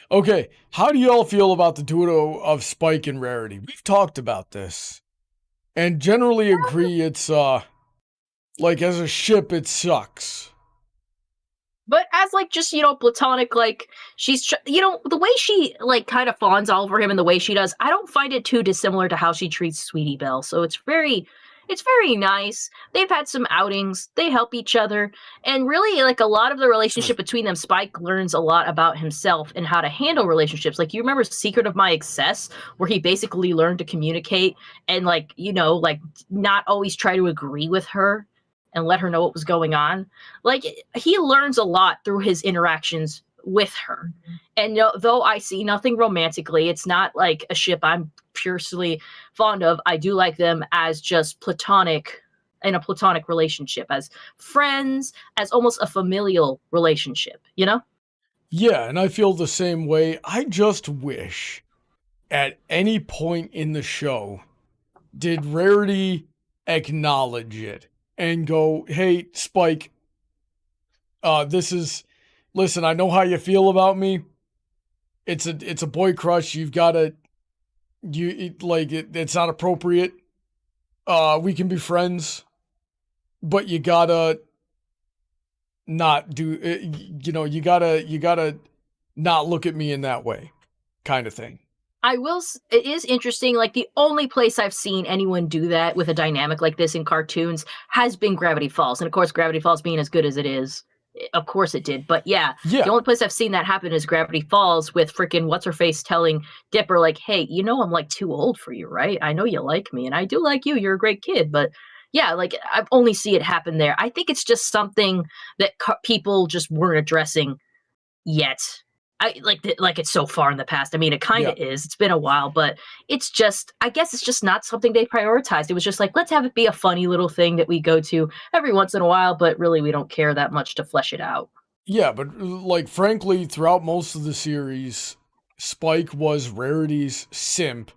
Okay, how do y'all feel about the duo of Spike and Rarity? We've talked about this, and generally agree it's, like, as a ship, it sucks. But as, like, just, platonic, like, she's, the way she, like, kind of fawns all over him and the way she does, I don't find it too dissimilar to how she treats Sweetie Belle. So it's very, It's very nice. They've had some outings. They help each other. And really, like, a lot of the relationship between them, Spike learns a lot about himself and how to handle relationships. Like, you remember Secret of My Excess, where he basically learned to communicate and, like, you know, like, not always try to agree with her and let her know what was going on. Like, he learns a lot through his interactions with her. And though I see nothing romantically, it's not like a ship I'm purely fond of. I do like them as just platonic, in a platonic relationship, as friends, as almost a familial relationship, you know? Yeah, and I feel the same way. I just wish at any point in the show did Rarity acknowledge it and go, hey, Spike, listen, I know how you feel about me. It's a boy crush. You've got to, it's not appropriate. We can be friends, but you gotta not do, you gotta not look at me in that way, kind of thing. It is interesting, like, the only place I've seen anyone do that with a dynamic like this in cartoons has been Gravity Falls. And of course, Gravity Falls being as good as it is, of course it did. But yeah, the only place I've seen that happen is Gravity Falls, with freaking What's-Her-Face telling Dipper, like, hey, you know I'm, like, too old for you, right? I know you like me, and I do like you. You're a great kid. But yeah, like, I've only see it happen there. I think it's just something that people just weren't addressing yet. Like it's so far in the past. I mean, it kind of is. It's been a while, but it's just, I guess it's just not something they prioritized. It was just like, let's have it be a funny little thing that we go to every once in a while, but really we don't care that much to flesh it out. Yeah, but like, frankly, throughout most of the series, Spike was Rarity's simp,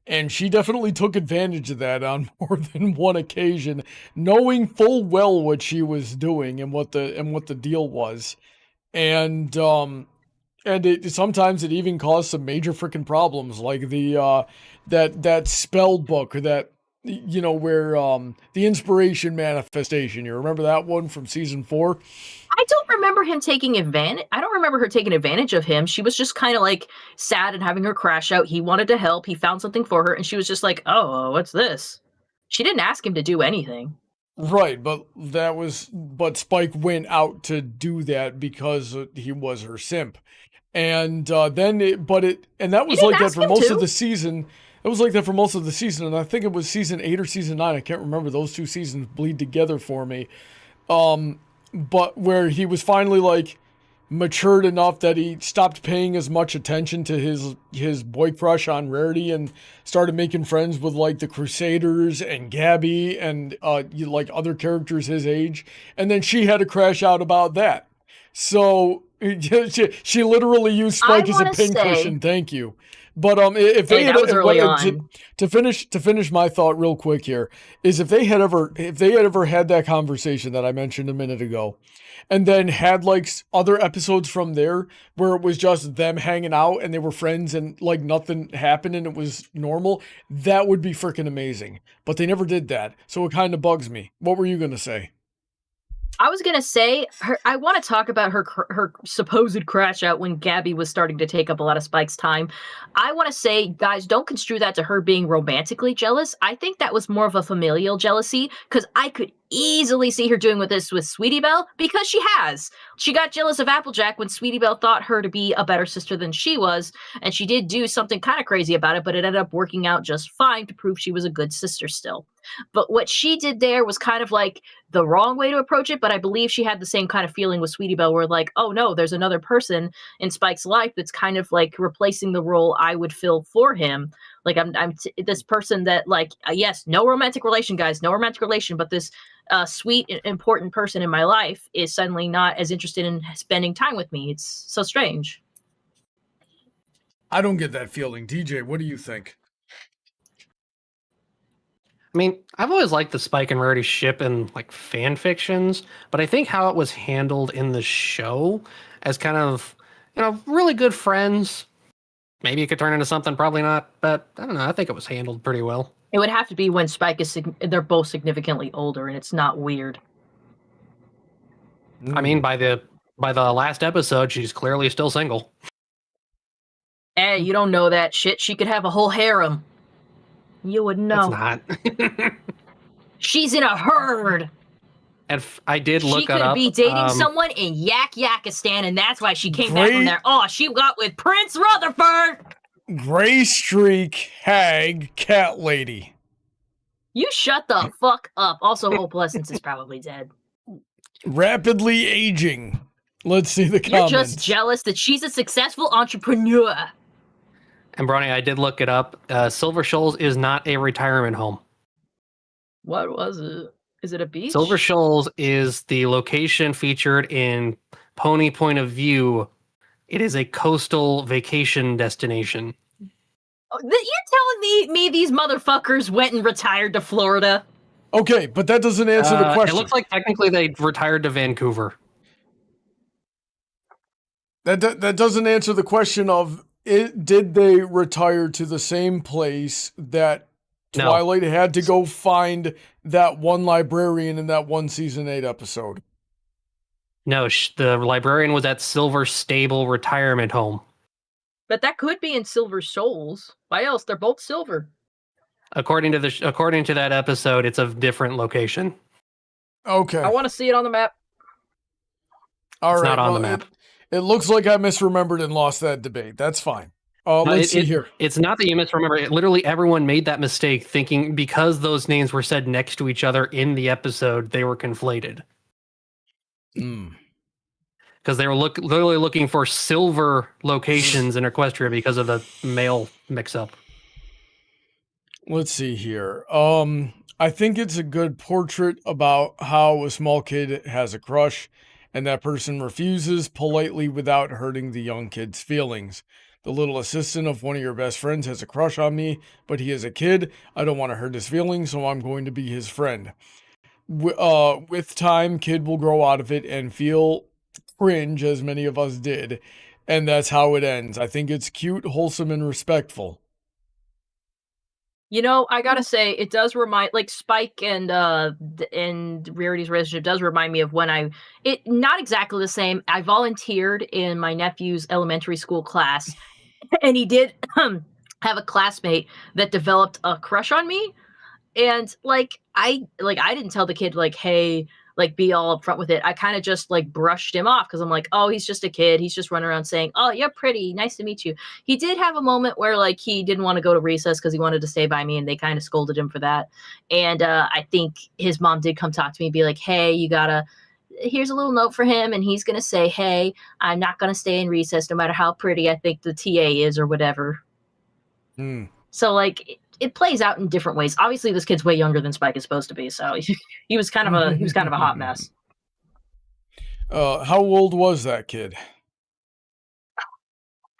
and she definitely took advantage of that on more than one occasion, knowing full well what she was doing and what the deal was. And sometimes it even caused some major freaking problems, like the that spell book, or that, where the inspiration manifestation. You remember that one from season 4? I don't remember him taking advantage. I don't remember her taking advantage of him. She was just kind of like sad and having her crash out. He wanted to help. He found something for her, and she was just like, "Oh, what's this?" She didn't ask him to do anything. Right, but Spike went out to do that because he was her simp. And that was like that for most of the season. It was like that for most of the season, and I think it was season 8 or season 9. I can't remember. Those two seasons bleed together for me. But where he was finally like matured enough that he stopped paying as much attention to his boy crush on Rarity and started making friends with like the Crusaders and Gabby and like other characters his age, and then she had to crash out about that. So she literally used Spike as a pincushion. Thank you. But if they to finish my thought real quick here, is if they had ever had that conversation that I mentioned a minute ago, and then had like other episodes from there where it was just them hanging out and they were friends and like nothing happened and it was normal, that would be freaking amazing. But they never did that, so it kind of bugs me. What were you gonna say? I was gonna say, I want to talk about her supposed crash out when Gabby was starting to take up a lot of Spike's time. I want to say, guys, don't construe that to her being romantically jealous. I think that was more of a familial jealousy, because I could easily see her doing this with Sweetie Belle, because she has. She got jealous of Applejack when Sweetie Belle thought her to be a better sister than she was, and she did do something kind of crazy about it, but it ended up working out just fine to prove she was a good sister still. But what she did there was kind of like the wrong way to approach it, but I believe she had the same kind of feeling with Sweetie Belle, where like, oh no, there's another person in Spike's life that's kind of like replacing the role I would fill for him. Like I'm this person that like, yes, no romantic relation, guys, no romantic relation, but this sweet, important person in my life is suddenly not as interested in spending time with me. It's so strange. I don't get that feeling. DJ, what do you think? I mean, I've always liked the Spike and Rarity ship in like fan fictions, but I think how it was handled in the show as kind of, really good friends. Maybe it could turn into something, probably not, but I don't know. I think it was handled pretty well. It would have to be when Spike is they're both significantly older, and it's not weird. I mean, by the last episode, she's clearly still single. Hey, you don't know that shit. She could have a whole harem. You wouldn't know. It's not. She's in a herd. And I did look it up. She could be dating someone in Yakistan, and that's why she came back from there. Oh, she got with Prince Rutherford. Gray streak, hag, cat lady. You shut the fuck up. Also, Opalescence is probably dead. Rapidly aging. Let's see the comments. You're just jealous that she's a successful entrepreneur. And Brony, I did look it up. Silver Shoals is not a retirement home. What was it? Is it a beach? Silver Shoals is the location featured in Pony Point of View. It is a coastal vacation destination. Oh, you're telling me these motherfuckers went and retired to Florida? Okay, but that doesn't answer the question. It looks like technically they retired to Vancouver. That doesn't answer the question of did they retire to the same place that Twilight had to go find that one librarian in that one season 8 episode? No, the librarian was at Silver Stable Retirement Home. But that could be in Silver Shoals. Why else? They're both silver. According to that episode, it's a different location. Okay. I want to see it on the map. All right. It's not on the map. It looks like I misremembered and lost that debate. That's fine. Let's see here. It's not that you misremember. Literally, everyone made that mistake thinking because those names were said next to each other in the episode, they were conflated. Because they were literally looking for silver locations in Equestria because of the male mix-up. Let's see here. I think it's a good portrait about how a small kid has a crush, and that person refuses politely without hurting the young kid's feelings. The little assistant of one of your best friends has a crush on me, but he is a kid. I don't want to hurt his feelings, so I'm going to be his friend. With time, kid will grow out of it and feel cringe, as many of us did, and that's how it ends. I think it's cute, wholesome, and respectful. You know, I gotta say, it does remind, like, Spike and Rarity's relationship does remind me of when not exactly the same. I volunteered in my nephew's elementary school class, and he did have a classmate that developed a crush on me. And I didn't tell the kid, like, hey, like, be all upfront with it. I kind of just like brushed him off because I'm like, oh, he's just a kid. He's just running around saying, oh, you're pretty. Nice to meet you. He did have a moment where like he didn't want to go to recess because he wanted to stay by me, and they kind of scolded him for that. And I think his mom did come talk to me and be like, hey, here's a little note for him, and he's going to say, hey, I'm not going to stay in recess no matter how pretty I think the TA is or whatever. So like it plays out in different ways. Obviously, this kid's way younger than Spike is supposed to be, so he was kind of a hot mess. How old was that kid?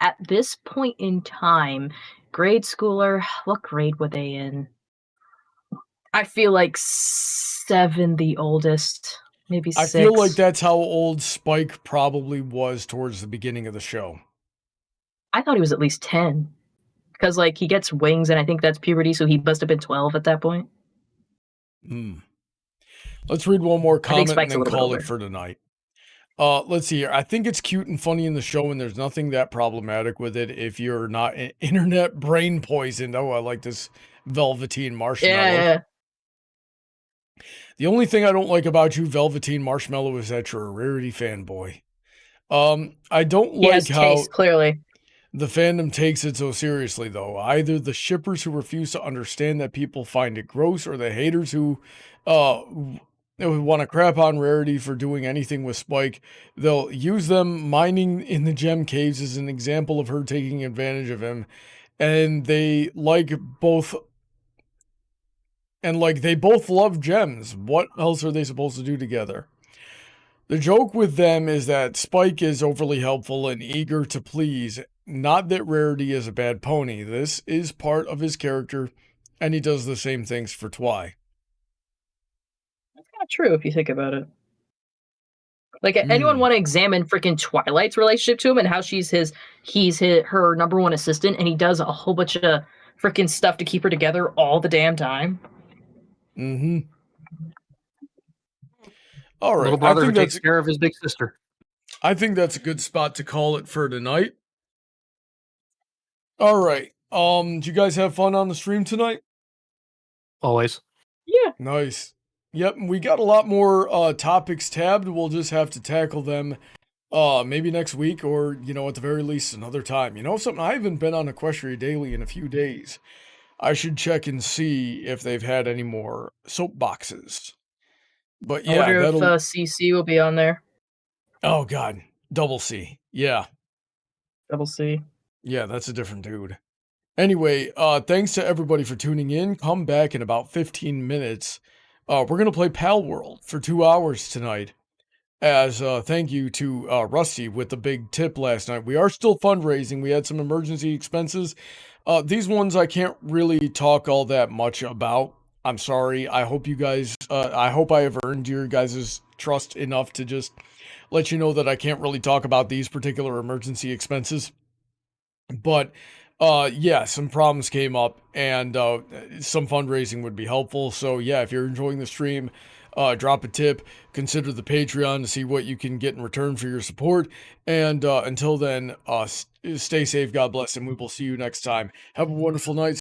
At this point in time, grade schooler, what grade were they in? I feel like 7, the oldest, maybe 6. I feel like that's how old Spike probably was towards the beginning of the show. I thought he was at least 10. Because, like, he gets wings, and I think that's puberty, so he must have been 12 at that point. Let's read one more comment and then call older. it for tonight. Let's see here. I think it's cute and funny in the show, and there's nothing that problematic with it if you're not internet brain poisoned. Oh, I like this Velveteen Marshmallow. Yeah. The only thing I don't like about you, Velveteen Marshmallow, is that you're a Rarity fanboy. I don't like how... taste, clearly. The fandom takes it so seriously, though. Either the shippers who refuse to understand that people find it gross, or the haters who want to crap on Rarity for doing anything with Spike. They'll use them mining in the gem caves as an example of her taking advantage of him. And they both love gems. What else are they supposed to do together? The joke with them is that Spike is overly helpful and eager to please. Not that Rarity is a bad pony. This is part of his character, and he does the same things for Twy. That's not true if you think about it. Like, anyone want to examine freaking Twilight's relationship to him and how he's her number one assistant, and he does a whole bunch of freaking stuff to keep her together all the damn time? All right. Little brother who takes care of his big sister. I think that's a good spot to call it for tonight. All right. Did you guys have fun on the stream tonight? Always. Yeah. Nice. Yep, and we got a lot more topics tabbed. We'll just have to tackle them maybe next week or, at the very least another time. Something, I haven't been on Equestria Daily in a few days. I should check and see if they've had any more soapboxes. But I yeah, wonder if that'll... CC will be on there. Oh, God. Double C. Yeah. Double C. Yeah, that's a different dude. Anyway, thanks to everybody for tuning in. Come back in about 15 minutes. We're going to play Pal World for 2 hours tonight. As thank you to Rusty with the big tip last night. We are still fundraising. We had some emergency expenses. These ones I can't really talk all that much about. I'm sorry. I hope you guys, I hope I have earned your guys' trust enough to just let you know that I can't really talk about these particular emergency expenses. But yeah, some problems came up and some fundraising would be helpful. So yeah, if you're enjoying the stream, drop a tip, consider the Patreon to see what you can get in return for your support. And until then, stay safe, God bless, and we will see you next time. Have a wonderful night.